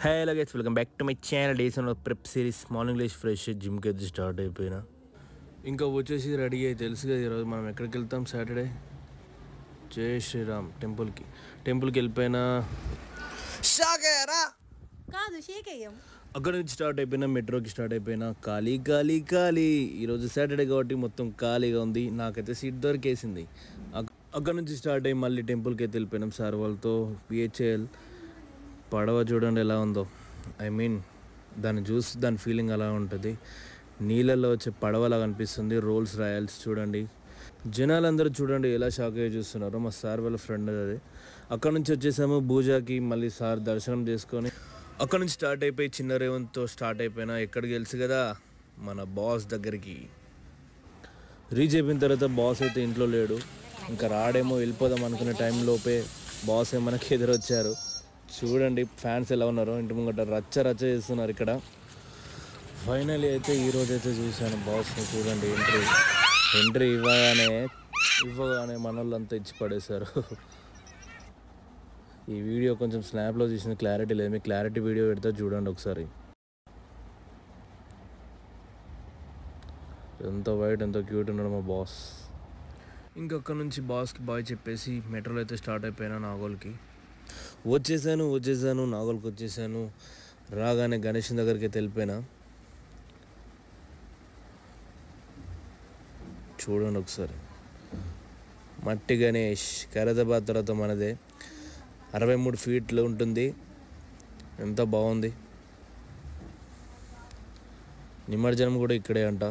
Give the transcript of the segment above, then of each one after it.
Hello guys, welcome back to my channel. Days on prep series. Morning లేచి fresh జిమ్కి అయితే start అయిపోయినా. ఇంకా వచ్చేసి రెడీ అయ్యి తెలుసు కదా ఈరోజు మనం ఎక్కడికి వెళ్తాం. సాటర్డే జై శ్రీరామ్ టెంపుల్కి వెళ్ళిపోయినా. అక్కడ నుంచి స్టార్ట్ అయిపోయినా, మెట్రోకి స్టార్ట్ అయిపోయినా. ఖాళీ ఖాళీ ఖాళీ. ఈరోజు సాటర్డే కాబట్టి మొత్తం ఖాళీగా ఉంది. నాకైతే సీట్ దొరికేసింది. అక్కడ నుంచి స్టార్ట్ అయ్యి మళ్ళీ టెంపుల్కి అయితే వెళ్ళిపోయినాం సార్ వాళ్ళతో. పిహెచ్ఎల్ పడవ చూడండి ఎలా ఉందో. దాన్ని చూసి దాని ఫీలింగ్ అలా ఉంటుంది. నీళ్ళల్లో వచ్చే పడవలా కనిపిస్తుంది. రోల్స్ రాయల్స్ చూడండి. జనాలందరూ చూడండి ఎలా షాక్ అయ్యి చూస్తున్నారు. మా సార్ వాళ్ళ ఫ్రెండ్ అది. అక్కడ నుంచి వచ్చేసాము భూజాకి. మళ్ళీ సార్ దర్శనం చేసుకొని అక్కడ నుంచి స్టార్ట్ అయిపోయి చిన్న రేవంత్తో స్టార్ట్ అయిపోయినా. ఎక్కడికి తెలుసు కదా, మన బాస్ దగ్గరికి. రీచ్ అయిపోయిన తర్వాత బాస్ అయితే ఇంట్లో లేడు. ఇంకా రాడేమో, వెళ్ళిపోదాం అనుకునే టైంలోపే బాస్ మనకి ఎదురొచ్చారు. చూడండి ఫ్యాన్స్ ఎలా ఉన్నారో. ఇంటి ముంగట రచ్చ చేస్తున్నారు ఇక్కడ. ఫైనలీ అయితే ఈరోజు అయితే చూశాను బాస్ని. చూడండి ఎంట్రీ ఇవ్వగానే మన వాళ్ళంతా ఇచ్చి పడేశారు. ఈ వీడియో కొంచెం స్నాప్లో తీసిన క్లారిటీ లేదు. మీకు క్లారిటీ వీడియో పెడితే చూడండి ఒకసారి. ఎంత వైట్, ఎంత క్యూట్ ఉన్నాడు మా బాస్. ఇంకక్కడ నుంచి బాస్కి బాయ్ చెప్పేసి మెట్రోలో అయితే స్టార్ట్ అయిపోయినా. నాగోల్కి వచ్చేసాను. నాగోల్కి వచ్చేసాను. రాగానే గణేష్ దగ్గరికి అయితే వెళ్ళిపోయినా. చూడండి ఒకసారి. మట్టి గణేష్ ఖైరతాబాద్ తర్వాత మనదే. 63 ఫీట్లు ఉంటుంది. ఎంత బాగుంది. నిమజ్జనం కూడా ఇక్కడే అంట.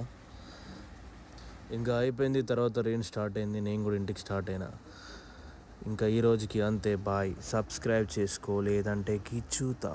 ఇంకా అయిపోయింది. తర్వాత రెయిన్ స్టార్ట్ అయింది. నేను కూడా ఇంటికి స్టార్ట్ అయినా. ఇంకా ఈ రోజుకి అంతే. బాయ్. సబ్స్క్రైబ్ చేసుకో, లేదంటే కిచ్చుతా.